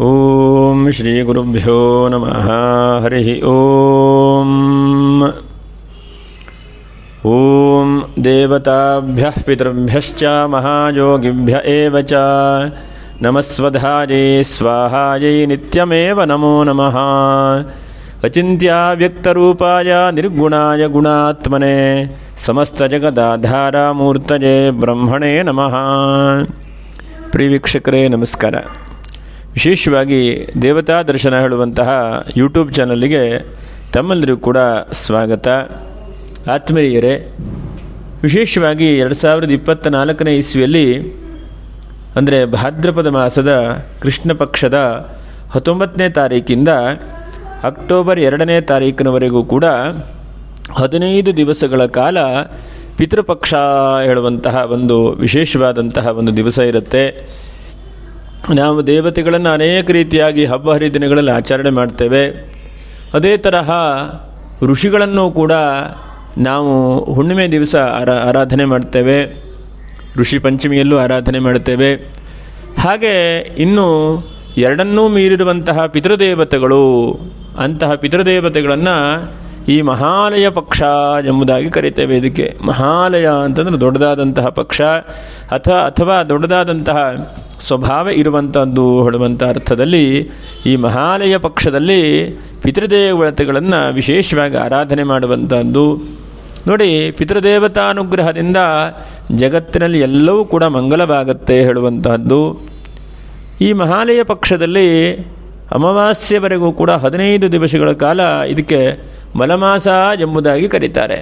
ಓಂ ಶ್ರೀ ಗುರುಭ್ಯೋ ನಮಃ. ಹರಿ ಓಂ. ಓಂ ದೇವತಾಭ್ಯಃ ಪಿತೃಭ್ಯಶ್ಚ ಮಹಾಯೋಗಿಭ್ಯ ಏವ ಚ ನಮಸ್ವಧಾಯೈ ಸ್ವಾಹಾಯೈ ನಿತ್ಯಮೇವ ನಮೋ ನಮಃ. ಅಚಿಂತ್ಯವ್ಯಕ್ತರೂಪಾಯ ನಿರ್ಗುಣಾಯ ಗುಣಾತ್ಮನೆ ಸಮಸ್ತಜಗದಾಧಾರ ಮೂರ್ತಯೇ ಬ್ರಹ್ಮಣೇ ನಮಃ. ಪ್ರಿಯ ವೀಕ್ಷಕರೇ ನಮಸ್ಕಾರ. ವಿಶೇಷವಾಗಿ ದೇವತಾ ದರ್ಶನ ಹೇಳುವಂತಹ ಯೂಟ್ಯೂಬ್ ಚಾನಲ್ಲಿಗೆ ತಮ್ಮೆಲ್ಲರಿಗೂ ಕೂಡ ಸ್ವಾಗತ. ಆತ್ಮೀಯರೇ, ವಿಶೇಷವಾಗಿ 2024ನೇ ಇಸ್ವಿಯಲ್ಲಿ ಅಂದರೆ ಭಾದ್ರಪದ ಮಾಸದ ಕೃಷ್ಣ ಪಕ್ಷದ 19ನೇ ತಾರೀಕಿಂದ ಅಕ್ಟೋಬರ್ 2ನೇ ತಾರೀಕಿನವರೆಗೂ ಕೂಡ 15 ದಿವಸಗಳ ಕಾಲ ಪಿತೃಪಕ್ಷ ಹೇಳುವಂತಹ ಒಂದು ವಿಶೇಷವಾದಂತಹ ಒಂದು ದಿವಸ ಇರುತ್ತೆ. ನಾವು ದೇವತೆಗಳನ್ನು ಅನೇಕ ರೀತಿಯಾಗಿ ಹಬ್ಬ ಹರಿದಿನಗಳಲ್ಲಿ ಆಚರಣೆ ಮಾಡ್ತೇವೆ. ಅದೇ ತರಹ ಋಷಿಗಳನ್ನು ಕೂಡ ನಾವು ಹುಣ್ಣಿಮೆ ದಿವಸ ಆರಾಧನೆ ಮಾಡ್ತೇವೆ, ಋಷಿ ಪಂಚಮಿಯಲ್ಲೂ ಆರಾಧನೆ ಮಾಡ್ತೇವೆ. ಹಾಗೆ ಇನ್ನು ಎರಡನ್ನೂ ಮೀರಿರುವಂತಹ ಪಿತೃದೇವತೆಗಳು, ಅಂತಹ ಪಿತೃದೇವತೆಗಳನ್ನು ಈ ಮಹಾಲಯ ಪಕ್ಷ ಎಂಬುದಾಗಿ ಕರೀತೇವೆ. ಇದಕ್ಕೆ ಮಹಾಲಯ ಅಂತಂದರೆ ದೊಡ್ಡದಾದಂತಹ ಪಕ್ಷ ಅಥವಾ ದೊಡ್ಡದಾದಂತಹ ಸ್ವಭಾವ ಇರುವಂಥದ್ದು ಹೇಳುವಂಥ ಅರ್ಥದಲ್ಲಿ ಈ ಮಹಾಲಯ ಪಕ್ಷದಲ್ಲಿ ಪಿತೃದೇವತೆಗಳನ್ನು ವಿಶೇಷವಾಗಿ ಆರಾಧನೆ ಮಾಡುವಂಥದ್ದು. ನೋಡಿ, ಪಿತೃದೇವತಾನುಗ್ರಹದಿಂದ ಜಗತ್ತಿನಲ್ಲಿ ಎಲ್ಲವೂ ಕೂಡ ಮಂಗಲವಾಗುತ್ತೆ ಹೇಳುವಂತಹದ್ದು. ಈ ಮಹಾಲಯ ಪಕ್ಷದಲ್ಲಿ ಅಮಾವಾಸ್ಯೆವರೆಗೂ ಕೂಡ 15 ದಿವಸಗಳ ಕಾಲ ಇದಕ್ಕೆ ಮಲಮಾಸ ಎಂಬುದಾಗಿ ಕರೀತಾರೆ.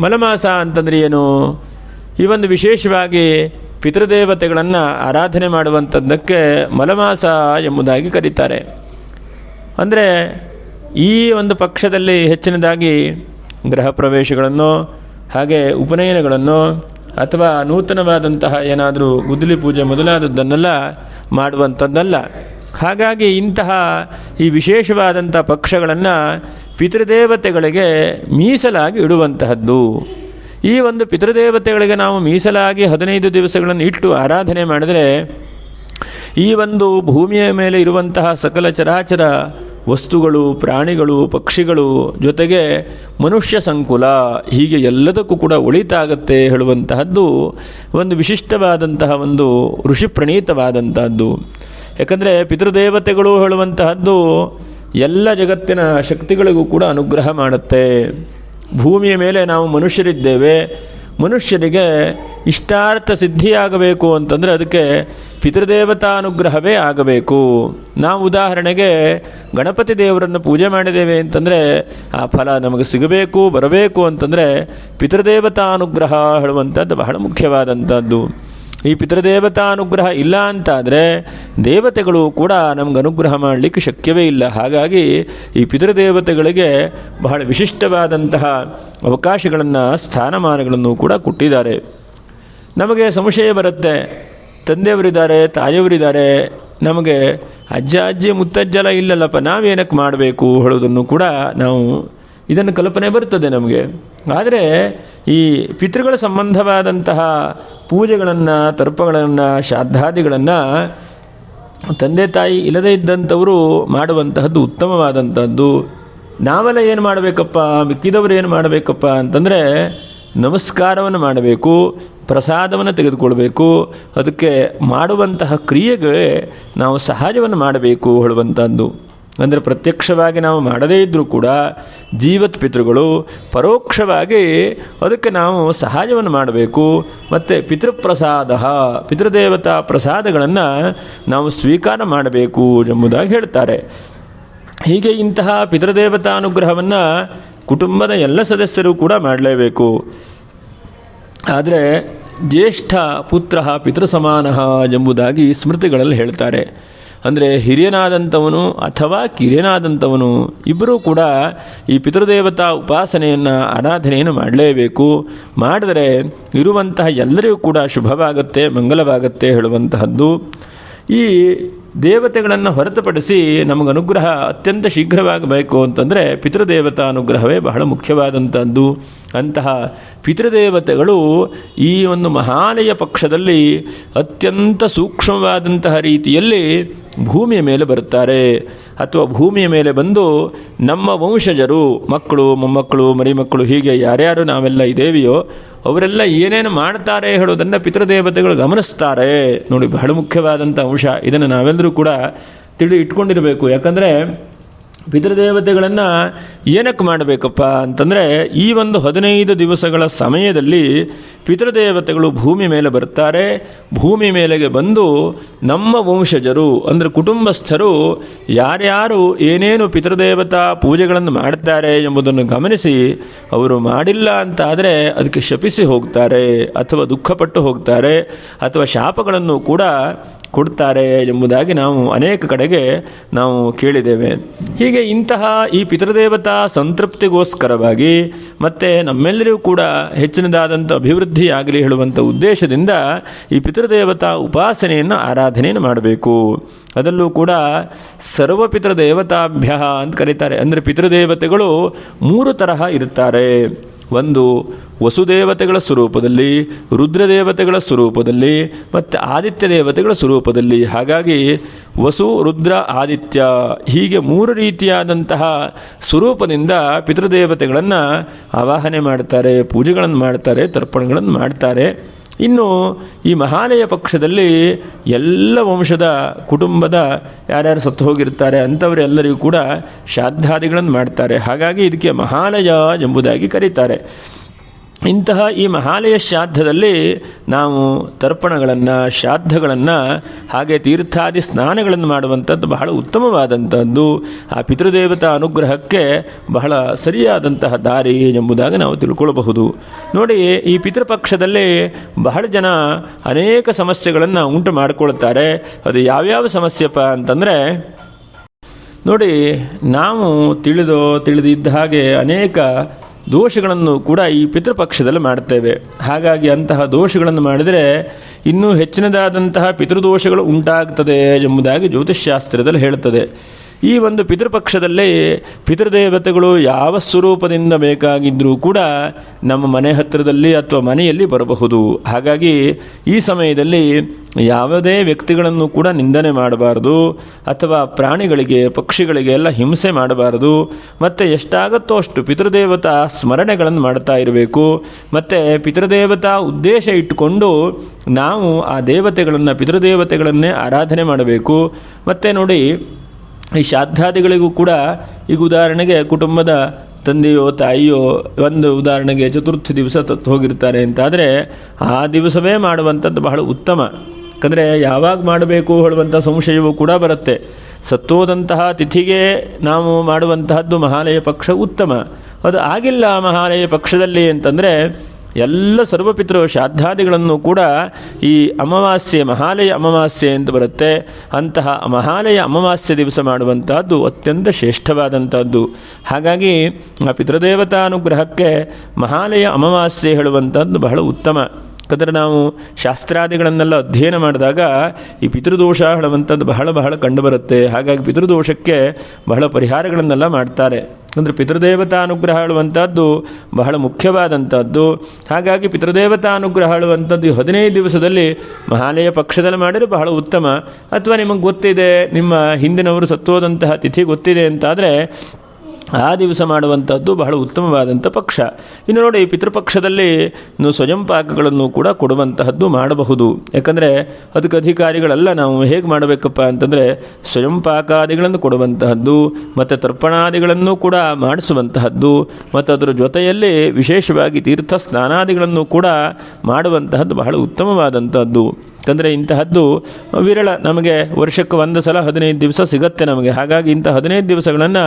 ಮಲಮಾಸ ಅಂತಂದರೆ ಏನು? ಈ ಒಂದು ವಿಶೇಷವಾಗಿ ಪಿತೃದೇವತೆಗಳನ್ನು ಆರಾಧನೆ ಮಾಡುವಂಥದ್ದಕ್ಕೆ ಮಲಮಾಸ ಎಂಬುದಾಗಿ ಕರೀತಾರೆ. ಅಂದರೆ ಈ ಒಂದು ಪಕ್ಷದಲ್ಲಿ ಹೆಚ್ಚಿನದಾಗಿ ಗೃಹ ಪ್ರವೇಶಗಳನ್ನು, ಹಾಗೆ ಉಪನಯನಗಳನ್ನು ಅಥವಾ ನೂತನವಾದಂತಹ ಏನಾದರೂ ಗುದ್ದಲಿ ಪೂಜೆ ಮೊದಲಾದದ್ದನ್ನೆಲ್ಲ ಮಾಡುವಂಥದ್ದಲ್ಲ. ಹಾಗಾಗಿ ಇಂತಹ ಈ ವಿಶೇಷವಾದಂಥ ಪಕ್ಷಗಳನ್ನು ಪಿತೃದೇವತೆಗಳಿಗೆ ಮೀಸಲಾಗಿ ಇಡುವಂತಹದ್ದು. ಈ ಒಂದು ಪಿತೃದೇವತೆಗಳಿಗೆ ನಾವು ಮೀಸಲಾಗಿ 15 ದಿವಸಗಳನ್ನು ಇಟ್ಟು ಆರಾಧನೆ ಮಾಡಿದರೆ ಈ ಒಂದು ಭೂಮಿಯ ಮೇಲೆ ಇರುವಂತಹ ಸಕಲ ಚರಾಚರ ವಸ್ತುಗಳು, ಪ್ರಾಣಿಗಳು, ಪಕ್ಷಿಗಳು, ಜೊತೆಗೆ ಮನುಷ್ಯ ಸಂಕುಲ, ಹೀಗೆ ಎಲ್ಲದಕ್ಕೂ ಕೂಡ ಒಳಿತಾಗತ್ತೆ ಹೇಳುವಂತಹದ್ದು ಒಂದು ವಿಶಿಷ್ಟವಾದಂತಹ ಒಂದು ಋಷಿ ಪ್ರಣೀತವಾದಂತಹದ್ದು. ಯಾಕಂದರೆ ಪಿತೃದೇವತೆಗಳು ಹೇಳುವಂತಹದ್ದು ಎಲ್ಲ ಜಗತ್ತಿನ ಶಕ್ತಿಗಳಿಗೂ ಕೂಡ ಅನುಗ್ರಹ ಮಾಡುತ್ತೆ. ಭೂಮಿಯ ಮೇಲೆ ನಾವು ಮನುಷ್ಯರಿದ್ದೇವೆ. ಮನುಷ್ಯರಿಗೆ ಇಷ್ಟಾರ್ಥ ಸಿದ್ಧಿಯಾಗಬೇಕು ಅಂತಂದರೆ ಅದಕ್ಕೆ ಪಿತೃದೇವತಾನುಗ್ರಹವೇ ಆಗಬೇಕು. ನಾವು ಉದಾಹರಣೆಗೆ ಗಣಪತಿ ದೇವರನ್ನು ಪೂಜೆ ಮಾಡಿದ್ದೇವೆ ಅಂತಂದರೆ ಆ ಫಲ ನಮಗೆ ಸಿಗಬೇಕು, ಬರಬೇಕು ಅಂತಂದರೆ ಪಿತೃದೇವತಾನುಗ್ರಹ ಹೇಳುವಂಥದ್ದು ಬಹಳ ಮುಖ್ಯವಾದಂಥದ್ದು. ಈ ಪಿತೃದೇವತಾನುಗ್ರಹ ಇಲ್ಲ ಅಂತಾದರೆ ದೇವತೆಗಳು ಕೂಡ ನಮ್ಗೆ ಅನುಗ್ರಹ ಮಾಡಲಿಕ್ಕೆ ಶಕ್ಯವೇ ಇಲ್ಲ. ಹಾಗಾಗಿ ಈ ಪಿತೃದೇವತೆಗಳಿಗೆ ಬಹಳ ವಿಶಿಷ್ಟವಾದಂತಹ ಅವಕಾಶಗಳನ್ನು, ಸ್ಥಾನಮಾನಗಳನ್ನು ಕೂಡ ಕೊಟ್ಟಿದ್ದಾರೆ. ನಮಗೆ ಸಂಶಯ ಬರುತ್ತೆ, ತಂದೆಯವರಿದ್ದಾರೆ, ತಾಯಿಯವರಿದ್ದಾರೆ, ನಮಗೆ ಅಜ್ಜ ಅಜ್ಜಿ ಮುತ್ತಜ್ಜಲ ಇಲ್ಲಲ್ಲಪ್ಪ, ನಾವೇನಕ್ಕೆ ಮಾಡಬೇಕು ಹೇಳೋದನ್ನು ಕೂಡ ನಾವು ಇದನ್ನು ಕಲ್ಪನೆ ಬರ್ತದೆ ನಮಗೆ. ಆದರೆ ಈ ಪಿತೃಗಳ ಸಂಬಂಧವಾದಂತಹ ಪೂಜೆಗಳನ್ನು, ತರ್ಪಗಳನ್ನು, ಶ್ರಾದ್ದಾದಿಗಳನ್ನು ತಂದೆ ತಾಯಿ ಇಲ್ಲದೇ ಇದ್ದಂಥವರು ಮಾಡುವಂತಹದ್ದು ಉತ್ತಮವಾದಂಥದ್ದು. ನಾವೆಲ್ಲ ಏನು ಮಾಡಬೇಕಪ್ಪ, ಮಿಕ್ಕಿದವರು ಏನು ಮಾಡಬೇಕಪ್ಪ ಅಂತಂದರೆ ನಮಸ್ಕಾರವನ್ನು ಮಾಡಬೇಕು, ಪ್ರಸಾದವನ್ನು ತೆಗೆದುಕೊಳ್ಬೇಕು, ಅದಕ್ಕೆ ಮಾಡುವಂತಹ ಕ್ರಿಯೆಗೆ ನಾವು ಸಹಾಯವನ್ನು ಮಾಡಬೇಕು ಹೇಳುವಂಥದ್ದು. ಅಂದರೆ ಪ್ರತ್ಯಕ್ಷವಾಗಿ ನಾವು ಮಾಡದೇ ಇದ್ದರೂ ಕೂಡ ಜೀವತ್ ಪಿತೃಗಳು ಪರೋಕ್ಷವಾಗಿ ಅದಕ್ಕೆ ನಾವು ಸಹಾಯವನ್ನು ಮಾಡಬೇಕು. ಮತ್ತು ಪಿತೃಪ್ರಸಾದ, ಪಿತೃದೇವತಾ ಪ್ರಸಾದಗಳನ್ನು ನಾವು ಸ್ವೀಕಾರ ಮಾಡಬೇಕು ಎಂಬುದಾಗಿ ಹೇಳ್ತಾರೆ. ಹೀಗೆ ಇಂತಹ ಪಿತೃದೇವತಾನುಗ್ರಹವನ್ನು ಕುಟುಂಬದ ಎಲ್ಲ ಸದಸ್ಯರು ಕೂಡ ಮಾಡಲೇಬೇಕು. ಆದರೆ ಜ್ಯೇಷ್ಠ ಪುತ್ರ ಪಿತೃಸಮಾನ ಎಂಬುದಾಗಿ ಸ್ಮೃತಿಗಳಲ್ಲಿ ಹೇಳ್ತಾರೆ. ಅಂದರೆ ಹಿರಿಯನಾದಂಥವನು ಅಥವಾ ಕಿರಿಯನಾದಂಥವನು ಇಬ್ಬರೂ ಕೂಡ ಈ ಪಿತೃದೇವತಾ ಉಪಾಸನೆಯನ್ನು, ಆರಾಧನೆಯನ್ನು ಮಾಡಲೇಬೇಕು. ಮಾಡಿದರೆ ಇರುವಂತಹ ಎಲ್ಲರಿಗೂ ಕೂಡ ಶುಭವಾಗುತ್ತೆ, ಮಂಗಲವಾಗುತ್ತೆ ಹೇಳುವಂತಹದ್ದು. ಈ ದೇವತೆಗಳನ್ನು ಹೊರತುಪಡಿಸಿ ನಮಗೆ ಅನುಗ್ರಹ ಅತ್ಯಂತ ಶೀಘ್ರವಾಗಬೇಕು ಅಂತಂದರೆ ಪಿತೃದೇವತಾ ಅನುಗ್ರಹವೇ ಬಹಳ ಮುಖ್ಯವಾದಂಥದ್ದು. ಅಂತಹ ಪಿತೃದೇವತೆಗಳು ಈ ಒಂದು ಮಹಾಲಯ ಪಕ್ಷದಲ್ಲಿ ಅತ್ಯಂತ ಸೂಕ್ಷ್ಮವಾದಂತಹ ರೀತಿಯಲ್ಲಿ ಭೂಮಿಯ ಮೇಲೆ ಬರುತ್ತಾರೆ. ಅಥವಾ ಭೂಮಿಯ ಮೇಲೆ ಬಂದು ನಮ್ಮ ವಂಶಜರು, ಮಕ್ಕಳು, ಮೊಮ್ಮಕ್ಕಳು, ಮರಿಮಕ್ಕಳು, ಹೀಗೆ ಯಾರ್ಯಾರು ನಾವೆಲ್ಲ ಇದ್ದೇವೆಯೋ ಅವರೆಲ್ಲ ಏನೇನು ಮಾಡ್ತಾರೆ ಹೇಳೋದನ್ನು ಪಿತೃದೇವತೆಗಳು ಗಮನಿಸ್ತಾರೆ. ನೋಡಿ, ಬಹಳ ಮುಖ್ಯವಾದಂಥ ಅಂಶ. ಇದನ್ನು ನಾವೆಲ್ಲರೂ ಕೂಡ ಇಟ್ಕೊಂಡಿರಬೇಕು. ಯಾಕಂದರೆ ಪಿತೃದೇವತೆಗಳನ್ನು ಏನಕ್ಕೆ ಮಾಡಬೇಕಪ್ಪ ಅಂತಂದರೆ, ಈ ಒಂದು 15 ದಿವಸಗಳ ಸಮಯದಲ್ಲಿ ಪಿತೃದೇವತೆಗಳು ಭೂಮಿ ಮೇಲೆ ಬರ್ತಾರೆ. ಭೂಮಿ ಮೇಲೆಗೆ ಬಂದು ನಮ್ಮ ವಂಶಜರು ಅಂದರೆ ಕುಟುಂಬಸ್ಥರು ಯಾರ್ಯಾರು ಏನೇನು ಪಿತೃದೇವತಾ ಪೂಜೆಗಳನ್ನು ಮಾಡ್ತಾರೆ ಎಂಬುದನ್ನು ಗಮನಿಸಿ ಅವರು ಮಾಡಿಲ್ಲ ಅಂತಾದರೆ ಅದಕ್ಕೆ ಶಪಿಸಿ ಹೋಗ್ತಾರೆ, ಅಥವಾ ದುಃಖಪಟ್ಟು ಹೋಗ್ತಾರೆ, ಅಥವಾ ಶಾಪಗಳನ್ನು ಕೂಡ ಕೊಡ್ತಾರೆ ಎಂಬುದಾಗಿ ನಾವು ಅನೇಕ ಕಡೆಗೆ ನಾವು ಕೇಳಿದ್ದೇವೆ. ಹೀಗೆ ಇಂತಹ ಈ ಪಿತೃದೇವತಾ ಸಂತೃಪ್ತಿಗೋಸ್ಕರವಾಗಿ ಮತ್ತು ನಮ್ಮೆಲ್ಲರಿಗೂ ಕೂಡ ಹೆಚ್ಚಿನದಾದಂಥ ಅಭಿವೃದ್ಧಿಯಾಗಲಿ ಹೇಳುವಂಥ ಉದ್ದೇಶದಿಂದ ಈ ಪಿತೃದೇವತಾ ಉಪಾಸನೆಯನ್ನು ಆರಾಧನೆಯನ್ನು ಮಾಡಬೇಕು. ಅದರಲ್ಲೂ ಕೂಡ ಸರ್ವ ಪಿತೃದೇವತಾಭ್ಯ ಅಂತ ಕರೀತಾರೆ. ಅಂದರೆ ಪಿತೃದೇವತೆಗಳು 3 ತರಹ ಇರುತ್ತಾರೆ. ಒಂದು ವಸುದೇವತೆಗಳ ಸ್ವರೂಪದಲ್ಲಿ, ರುದ್ರದೇವತೆಗಳ ಸ್ವರೂಪದಲ್ಲಿ ಮತ್ತು ಆದಿತ್ಯ ದೇವತೆಗಳ ಸ್ವರೂಪದಲ್ಲಿ. ಹಾಗಾಗಿ ವಸು, ರುದ್ರ, ಆದಿತ್ಯ ಹೀಗೆ 3 ರೀತಿಯಾದಂತಹ ಸ್ವರೂಪದಿಂದ ಪಿತೃದೇವತೆಗಳನ್ನು ಆವಾಹನೆ ಮಾಡ್ತಾರೆ, ಪೂಜೆಗಳನ್ನು ಮಾಡ್ತಾರೆ, ತರ್ಪಣಗಳನ್ನು ಮಾಡ್ತಾರೆ. ಇನ್ನು ಈ ಮಹಾಲಯ ಪಕ್ಷದಲ್ಲಿ ಎಲ್ಲ ವಂಶದ ಕುಟುಂಬದ ಯಾರ್ಯಾರು ಸತ್ತು ಹೋಗಿರ್ತಾರೆ ಅಂಥವರೆಲ್ಲರಿಗೂ ಕೂಡ ಶ್ರಾದ್ದಾದಿಗಳನ್ನು ಮಾಡ್ತಾರೆ. ಹಾಗಾಗಿ ಇದಕ್ಕೆ ಮಹಾಲಯ ಎಂಬುದಾಗಿ ಕರೀತಾರೆ. ಇಂತಹ ಈ ಮಹಾಲಯ ಶ್ರಾದ್ದದಲ್ಲಿ ನಾವು ತರ್ಪಣಗಳನ್ನು, ಶ್ರಾದ್ದಗಳನ್ನು, ಹಾಗೆ ತೀರ್ಥಾದಿ ಸ್ನಾನಗಳನ್ನು ಮಾಡುವಂಥದ್ದು ಬಹಳ ಉತ್ತಮವಾದಂಥದ್ದು. ಆ ಪಿತೃದೇವತಾ ಅನುಗ್ರಹಕ್ಕೆ ಬಹಳ ಸರಿಯಾದಂತಹ ದಾರಿ ಎಂಬುದಾಗಿ ನಾವು ತಿಳ್ಕೊಳ್ಬಹುದು. ನೋಡಿ, ಈ ಪಿತೃಪಕ್ಷದಲ್ಲಿ ಬಹಳ ಜನ ಅನೇಕ ಸಮಸ್ಯೆಗಳನ್ನು ಉಂಟು ಮಾಡಿಕೊಳ್ತಾರೆ. ಅದು ಯಾವ್ಯಾವ ಸಮಸ್ಯೆಪ್ಪ ಅಂತಂದರೆ, ನೋಡಿ, ನಾವು ತಿಳಿದಿದ್ದ ಹಾಗೆ ಅನೇಕ ದೋಷಗಳನ್ನು ಕೂಡ ಈ ಪಿತೃಪಕ್ಷದಲ್ಲಿ ಮಾಡ್ತೇವೆ. ಹಾಗಾಗಿ ಅಂತಹ ದೋಷಗಳನ್ನು ಮಾಡಿದರೆ ಇನ್ನೂ ಹೆಚ್ಚಿನದಾದಂತಹ ಪಿತೃದೋಷಗಳು ಉಂಟಾಗ್ತದೆ ಎಂಬುದಾಗಿ ಜ್ಯೋತಿಷ್ಶಾಸ್ತ್ರದಲ್ಲಿ ಹೇಳುತ್ತದೆ. ಈ ಒಂದು ಪಿತೃಪಕ್ಷದಲ್ಲಿ ಪಿತೃದೇವತೆಗಳು ಯಾವ ಸ್ವರೂಪದಿಂದ ಬೇಕಾಗಿದ್ದರೂ ಕೂಡ ನಮ್ಮ ಮನೆ ಹತ್ತಿರದಲ್ಲಿ ಅಥವಾ ಮನೆಯಲ್ಲಿ ಬರಬಹುದು. ಹಾಗಾಗಿ ಈ ಸಮಯದಲ್ಲಿ ಯಾವುದೇ ವ್ಯಕ್ತಿಗಳನ್ನು ಕೂಡ ನಿಂದನೆ ಮಾಡಬಾರದು, ಅಥವಾ ಪ್ರಾಣಿಗಳಿಗೆ, ಪಕ್ಷಿಗಳಿಗೆ ಎಲ್ಲ ಹಿಂಸೆ ಮಾಡಬಾರದು. ಮತ್ತು ಎಷ್ಟಾಗುತ್ತೋ ಅಷ್ಟು ಪಿತೃದೇವತಾ ಸ್ಮರಣೆಗಳನ್ನು ಮಾಡ್ತಾ ಇರಬೇಕು. ಮತ್ತು ಪಿತೃದೇವತಾ ಉದ್ದೇಶ ಇಟ್ಟುಕೊಂಡು ನಾವು ಆ ದೇವತೆಗಳನ್ನು, ಪಿತೃದೇವತೆಗಳನ್ನೇ ಆರಾಧನೆ ಮಾಡಬೇಕು. ಮತ್ತು ನೋಡಿ, ಈ ಶ್ರಾದ್ದಾದಿಗಳಿಗೂ ಕೂಡ ಈಗ ಉದಾಹರಣೆಗೆ ಕುಟುಂಬದ ತಂದೆಯೋ ತಾಯಿಯೋ ಒಂದು ಉದಾಹರಣೆಗೆ ಚತುರ್ಥಿ ದಿವಸ ತತ್ತು ಹೋಗಿರ್ತಾರೆ ಅಂತಾದರೆ ಆ ದಿವಸವೇ ಮಾಡುವಂಥದ್ದು ಬಹಳ ಉತ್ತಮ. ಯಾಕಂದರೆ ಯಾವಾಗ ಮಾಡಬೇಕು ಹೇಳುವಂಥ ಸಂಶಯವೂ ಕೂಡ ಬರುತ್ತೆ. ಸತ್ತೋದಂತಹ ತಿಥಿಗೆ ನಾವು ಮಾಡುವಂತಹದ್ದು ಮಹಾಲಯ ಪಕ್ಷ ಉತ್ತಮ. ಅದು ಆಗಿಲ್ಲ ಮಹಾಲಯ ಪಕ್ಷದಲ್ಲಿ ಅಂತಂದರೆ ಎಲ್ಲ ಸರ್ವಪಿತೃ ಶ್ರಾದ್ದಾದಿಗಳನ್ನು ಕೂಡ ಈ ಅಮಾವಾಸ್ಯೆ, ಮಹಾಲಯ ಅಮಾವಾಸ್ಯೆ ಅಂತ ಬರುತ್ತೆ, ಅಂತಹ ಮಹಾಲಯ ಅಮಾವಾಸ್ಯೆ ದಿವಸ ಮಾಡುವಂತಹದ್ದು ಅತ್ಯಂತ ಶ್ರೇಷ್ಠವಾದಂಥದ್ದು. ಹಾಗಾಗಿ ಆ ಪಿತೃದೇವತಾ ಅನುಗ್ರಹಕ್ಕೆ ಮಹಾಲಯ ಅಮಾವಾಸ್ಯೆ ಹೇಳುವಂಥದ್ದು ಬಹಳ ಉತ್ತಮ. ಯಾಕಂದರೆ ನಾವು ಶಾಸ್ತ್ರಾದಿಗಳನ್ನೆಲ್ಲ ಅಧ್ಯಯನ ಮಾಡಿದಾಗ ಈ ಪಿತೃದೋಷ ಹೇಳುವಂಥದ್ದು ಬಹಳ ಕಂಡುಬರುತ್ತೆ. ಹಾಗಾಗಿ ಪಿತೃದೋಷಕ್ಕೆ ಬಹಳ ಪರಿಹಾರಗಳನ್ನೆಲ್ಲ ಮಾಡ್ತಾರೆ. ಅಂದರೆ ಪಿತೃದೇವತಾ ಅನುಗ್ರಹ ಹೇಳುವಂಥದ್ದು ಬಹಳ ಮುಖ್ಯವಾದಂಥದ್ದು. ಹಾಗಾಗಿ ಪಿತೃದೇವತಾ ಅನುಗ್ರಹ ಹೇಳುವಂಥದ್ದು 15 ದಿವಸದಲ್ಲಿ ಮಹಾಲಯ ಪಕ್ಷದಲ್ಲಿ ಮಾಡಿದರೆ ಬಹಳ ಉತ್ತಮ. ಅಥವಾ ನಿಮಗೆ ಗೊತ್ತಿದೆ, ನಿಮ್ಮ ಹಿಂದಿನವರು ಸತ್ತೋದಂತಹ ತಿಥಿ ಗೊತ್ತಿದೆ ಅಂತಾದರೆ ಆ ದಿವಸ ಮಾಡುವಂಥದ್ದು ಬಹಳ ಉತ್ತಮವಾದಂಥ ಪಕ್ಷ. ಇನ್ನು ನೋಡಿ, ಪಿತೃಪಕ್ಷದಲ್ಲಿ ಸ್ವಯಂ ಪಾಕಗಳನ್ನು ಕೂಡ ಕೊಡುವಂತಹದ್ದು ಮಾಡಬಹುದು. ಯಾಕಂದರೆ ಅದಕ್ಕೆ ಅಧಿಕಾರಿಗಳೆಲ್ಲ ನಾವು ಹೇಗೆ ಮಾಡಬೇಕಪ್ಪ ಅಂತಂದರೆ ಸ್ವಯಂ ಪಾಕಾದಿಗಳನ್ನು ಕೊಡುವಂತಹದ್ದು, ಮತ್ತು ತರ್ಪಣಾದಿಗಳನ್ನು ಕೂಡ ಮಾಡಿಸುವಂತಹದ್ದು, ಮತ್ತು ಅದರ ಜೊತೆಯಲ್ಲಿ ವಿಶೇಷವಾಗಿ ತೀರ್ಥ ಸ್ನಾನಾದಿಗಳನ್ನು ಕೂಡ ಮಾಡುವಂತಹದ್ದು ಬಹಳ ಉತ್ತಮವಾದಂಥದ್ದು. ಯಾಕಂದರೆ ಇಂತಹದ್ದು ವಿರಳ, ನಮಗೆ ವರ್ಷಕ್ಕೆ 1 ಸಲ 15 ದಿವಸ ಸಿಗತ್ತೆ ನಮಗೆ. ಹಾಗಾಗಿ ಇಂಥ 15 ದಿವಸಗಳನ್ನು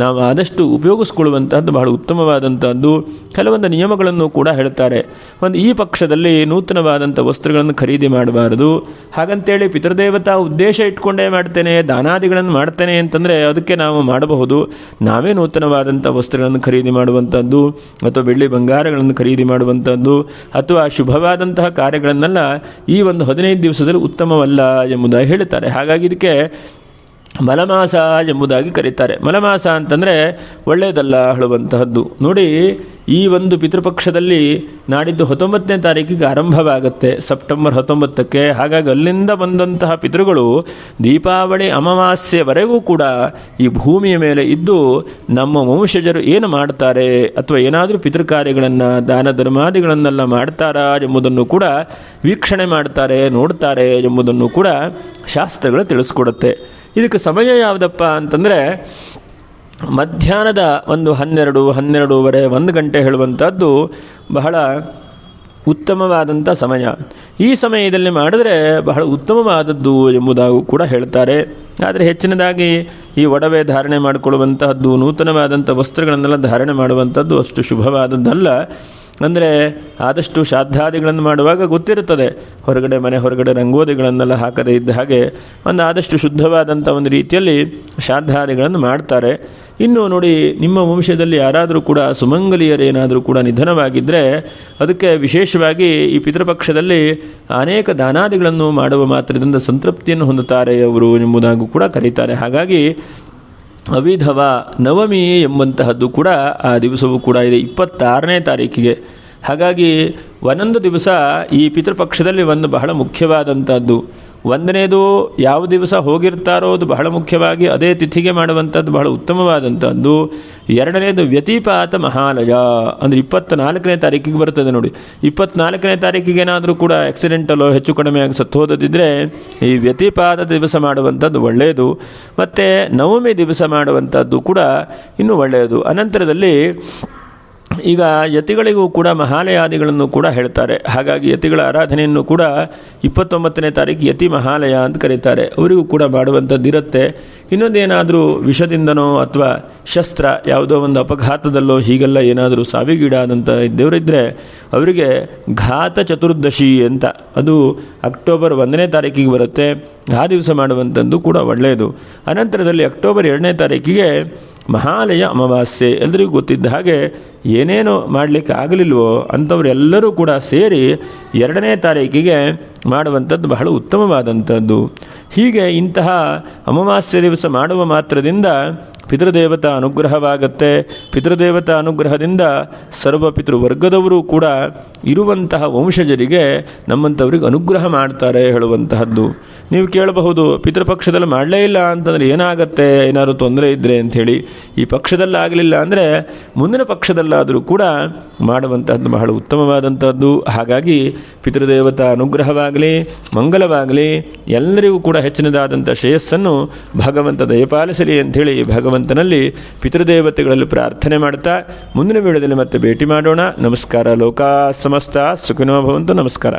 ನಾವು ಆದಷ್ಟು ಉಪಯೋಗಿಸ್ಕೊಳ್ಳುವಂತಹದ್ದು ಬಹಳ ಉತ್ತಮವಾದಂಥದ್ದು. ಕೆಲವೊಂದು ನಿಯಮಗಳನ್ನು ಕೂಡ ಹೇಳ್ತಾರೆ. ಈ ಪಕ್ಷದಲ್ಲಿ ನೂತನವಾದಂಥ ವಸ್ತ್ರಗಳನ್ನು ಖರೀದಿ ಮಾಡಬಾರದು. ಹಾಗಂತೇಳಿ ಪಿತೃದೇವತಾ ಉದ್ದೇಶ ಇಟ್ಕೊಂಡೇ ಮಾಡ್ತೇನೆ, ದಾನಾದಿಗಳನ್ನು ಮಾಡ್ತೇನೆ ಅಂತಂದರೆ ಅದಕ್ಕೆ ನಾವು ಮಾಡಬಹುದು. ನಾವೇ ನೂತನವಾದಂಥ ವಸ್ತ್ರಗಳನ್ನು ಖರೀದಿ ಮಾಡುವಂಥದ್ದು, ಅಥವಾ ಬೆಳ್ಳಿ ಬಂಗಾರಗಳನ್ನು ಖರೀದಿ ಮಾಡುವಂಥದ್ದು, ಅಥವಾ ಶುಭವಾದಂತಹ ಕಾರ್ಯಗಳನ್ನೆಲ್ಲ ಈ ಒಂದು 15 ದಿವಸದಲ್ಲಿ ಉತ್ತಮವಲ್ಲ ಎಂಬುದಾಗಿ ಹೇಳ್ತಾರೆ. ಹಾಗಾಗಿ ಇದಕ್ಕೆ ಮಲಮಾಸ ಎಂಬುದಾಗಿ ಕರೀತಾರೆ. ಮಲಮಾಸ ಅಂತಂದರೆ ಒಳ್ಳೆಯದಲ್ಲ ಹೇಳುವಂತಹದ್ದು. ನೋಡಿ, ಈ ಒಂದು ಪಿತೃಪಕ್ಷದಲ್ಲಿ ನಾಡಿದ್ದು 19ನೇ ತಾರೀಕಿಗೆ ಆರಂಭವಾಗುತ್ತೆ, ಸೆಪ್ಟೆಂಬರ್ 19ಕ್ಕೆ. ಹಾಗಾಗಿ ಅಲ್ಲಿಂದ ಬಂದಂತಹ ಪಿತೃಗಳು ದೀಪಾವಳಿ ಅಮಾವಾಸ್ಯೆವರೆಗೂ ಕೂಡ ಈ ಭೂಮಿಯ ಮೇಲೆ ಇದ್ದು ನಮ್ಮ ವಂಶಜರು ಏನು ಮಾಡ್ತಾರೆ ಅಥವಾ ಏನಾದರೂ ಪಿತೃಕಾರ್ಯಗಳನ್ನು ದಾನ ಧರ್ಮಾದಿಗಳನ್ನೆಲ್ಲ ಮಾಡ್ತಾರಾ ಎಂಬುದನ್ನು ಕೂಡ ವೀಕ್ಷಣೆ ಮಾಡ್ತಾರೆ, ನೋಡ್ತಾರೆ ಎಂಬುದನ್ನು ಕೂಡ ಶಾಸ್ತ್ರಗಳು ತಿಳಿಸ್ಕೊಡುತ್ತೆ. ಇದಕ್ಕೆ ಸಮಯ ಯಾವುದಪ್ಪ ಅಂತಂದರೆ ಮಧ್ಯಾಹ್ನದ ಒಂದು 12:30 1 ಗಂಟೆ ಹೇಳುವಂಥದ್ದು ಬಹಳ ಉತ್ತಮವಾದಂಥ ಸಮಯ. ಈ ಸಮಯದಲ್ಲಿ ಮಾಡಿದ್ರೆ ಬಹಳ ಉತ್ತಮವಾದದ್ದು ಎಂಬುದಾಗೂ ಕೂಡ ಹೇಳ್ತಾರೆ. ಆದರೆ ಹೆಚ್ಚಿನದಾಗಿ ಈ ಒಡವೆ ಧಾರಣೆ ಮಾಡಿಕೊಳ್ಳುವಂತಹದ್ದು, ನೂತನವಾದಂಥ ವಸ್ತ್ರಗಳನ್ನೆಲ್ಲ ಧಾರಣೆ ಮಾಡುವಂಥದ್ದು ಅಷ್ಟು ಶುಭವಾದದ್ದಲ್ಲ. ಅಂದರೆ ಆದಷ್ಟು ಶ್ರಾದ್ದಾದಿಗಳನ್ನು ಮಾಡುವಾಗ ಗೊತ್ತಿರುತ್ತದೆ, ಮನೆ ಹೊರಗಡೆ ರಂಗೋಲಿಗಳನ್ನೆಲ್ಲ ಹಾಕದೇ ಇದ್ದ ಹಾಗೆ ಆದಷ್ಟು ಶುದ್ಧವಾದಂಥ ಒಂದು ರೀತಿಯಲ್ಲಿ ಶ್ರಾದ್ದಾದಿಗಳನ್ನು ಮಾಡ್ತಾರೆ. ಇನ್ನು ನೋಡಿ, ನಿಮ್ಮ ವಂಶದಲ್ಲಿ ಯಾರಾದರೂ ಕೂಡ ಸುಮಂಗಲಿಯರೇನಾದರೂ ಕೂಡ ನಿಧನವಾಗಿದ್ದರೆ ಅದಕ್ಕೆ ವಿಶೇಷವಾಗಿ ಈ ಪಿತೃಪಕ್ಷದಲ್ಲಿ ಅನೇಕ ದಾನಾದಿಗಳನ್ನು ಮಾಡುವ ಮಾತ್ರದಿಂದ ಸಂತೃಪ್ತಿಯನ್ನು ಹೊಂದುತ್ತಾರೆ ಅವರು ಎಂಬುದಾಗೂ ಕೂಡ ಕರೀತಾರೆ. ಹಾಗಾಗಿ ಅವಿಧವ ನವಮಿ ಎಂಬಂತಹದ್ದು ಕೂಡ ಆ ದಿವಸವೂ ಕೂಡ ಇದೆ, 26ನೇ ತಾರೀಕಿಗೆ. ಹಾಗಾಗಿ ಒಂದೊಂದು ದಿವಸ ಈ ಪಿತೃಪಕ್ಷದಲ್ಲಿ ಒಂದು ಬಹಳ ಮುಖ್ಯವಾದಂಥದ್ದು. ಒಂದನೇದು ಯಾವ ದಿವಸ ಹೋಗಿರ್ತಾರೋ ಅದು ಬಹಳ ಮುಖ್ಯವಾಗಿ ಅದೇ ತಿಥಿಗೆ ಮಾಡುವಂಥದ್ದು ಬಹಳ ಉತ್ತಮವಾದಂಥದ್ದು. ಎರಡನೇದು ವ್ಯತಿಪಾತ ಮಹಾಲಯ, ಅಂದರೆ 24ನೇ ತಾರೀಕಿಗೆ ಬರ್ತದೆ ನೋಡಿ. 24ನೇ ತಾರೀಕಿಗೆ ಏನಾದರೂ ಕೂಡ ಆಕ್ಸಿಡೆಂಟಲ್ಲೋ ಹೆಚ್ಚು ಕಡಿಮೆಯಾಗಿ ಸತ್ತು ಹೋದದಿದ್ದರೆ ಈ ವ್ಯತಿಪಾತ ದಿವಸ ಮಾಡುವಂಥದ್ದು ಒಳ್ಳೆಯದು. ಮತ್ತು ನವಮಿ ದಿವಸ ಮಾಡುವಂಥದ್ದು ಕೂಡ ಇನ್ನೂ ಒಳ್ಳೆಯದು. ಅನಂತರದಲ್ಲಿ ಈಗ ಯತಿಗಳಿಗೂ ಕೂಡ ಮಹಾಲಯಾದಿಗಳನ್ನು ಕೂಡ ಹೇಳ್ತಾರೆ. ಹಾಗಾಗಿ ಯತಿಗಳ ಆರಾಧನೆಯನ್ನು ಕೂಡ 29ನೇ ತಾರೀಕು ಯತಿ ಮಹಾಲಯ ಅಂತ ಕರೀತಾರೆ. ಅವರಿಗೂ ಕೂಡ ಮಾಡುವಂಥದ್ದಿರುತ್ತೆ. ಇನ್ನೊಂದೇನಾದರೂ ವಿಷದಿಂದನೋ ಅಥವಾ ಶಸ್ತ್ರ ಯಾವುದೋ ಒಂದು ಅಪಘಾತದಲ್ಲೋ ಹೀಗೆಲ್ಲ ಏನಾದರೂ ಸಾವಿಗೀಡಾದಂಥ ಇದ್ದವರಿದ್ದರೆ ಅವರಿಗೆ ಘಾತ ಚತುರ್ದಶಿ ಅಂತ, ಅದು ಅಕ್ಟೋಬರ್ 1ನೇ ತಾರೀಕಿಗೆ ಬರುತ್ತೆ. ಆ ದಿವಸ ಮಾಡುವಂಥದ್ದು ಕೂಡ ಒಳ್ಳೆಯದು. ಅನಂತರದಲ್ಲಿ ಅಕ್ಟೋಬರ್ 2ನೇ ತಾರೀಕಿಗೆ ಮಹಾಲಯ ಅಮಾವಾಸ್ಯೆ. ಎಲ್ಲರಿಗೂ ಗೊತ್ತಿದ್ದ ಹಾಗೆ ಏನೇನು ಮಾಡಲಿಕ್ಕೆ ಆಗಲಿಲ್ವೋ ಅಂಥವರೆಲ್ಲರೂ ಕೂಡ ಸೇರಿ 2ನೇ ತಾರೀಕಿಗೆ ಮಾಡುವಂಥದ್ದು ಬಹಳ ಉತ್ತಮವಾದಂಥದ್ದು. ಹೀಗೆ ಇಂತಹ ಅಮಾವಾಸ್ಯೆ ದಿವಸ ಮಾಡುವ ಮಾತ್ರದಿಂದ ಪಿತೃದೇವತಾ ಅನುಗ್ರಹವಾಗುತ್ತೆ. ಪಿತೃದೇವತಾ ಅನುಗ್ರಹದಿಂದ ಸರ್ವ ಪಿತೃವರ್ಗದವರು ಕೂಡ ಇರುವಂತಹ ವಂಶಜರಿಗೆ ನಮ್ಮಂಥವ್ರಿಗೆ ಅನುಗ್ರಹ ಮಾಡ್ತಾರೆ ಹೇಳುವಂತಹದ್ದು. ನೀವು ಕೇಳಬಹುದು, ಪಿತೃಪಕ್ಷದಲ್ಲಿ ಮಾಡಲೇ ಇಲ್ಲ ಅಂತಂದರೆ ಏನಾಗುತ್ತೆ, ಏನಾದರೂ ತೊಂದರೆ ಇದ್ದರೆ ಅಂಥೇಳಿ. ಈ ಪಕ್ಷದಲ್ಲಾಗಲಿಲ್ಲ ಅಂದರೆ ಮುಂದಿನ ಪಕ್ಷದಲ್ಲಾದರೂ ಕೂಡ ಮಾಡುವಂತಹದ್ದು ಬಹಳ ಉತ್ತಮವಾದಂಥದ್ದು. ಹಾಗಾಗಿ ಪಿತೃದೇವತಾ ಅನುಗ್ರಹವಾಗಲಿ, ಮಂಗಲವಾಗಲಿ, ಎಲ್ಲರಿಗೂ ಕೂಡ ಹೆಚ್ಚಿನದಾದಂಥ ಶ್ರೇಯಸ್ಸನ್ನು ಭಗವಂತ ದಯಪಾಲಿಸಲಿ ಅಂಥೇಳಿ ಭಗವಂತನಲ್ಲಿ ಪಿತೃದೇವತೆಗಳಲ್ಲಿ ಪ್ರಾರ್ಥನೆ ಮಾಡ್ತಾ ಮುಂದಿನ ವಿಡಿಯೋದಲ್ಲಿ ಮತ್ತೆ ಭೇಟಿ ಮಾಡೋಣ. ನಮಸ್ಕಾರ. ಲೋಕಾ ಸಮಸ್ತ ಸುಖಿನೋ ಭವಂತು. ನಮಸ್ಕಾರ.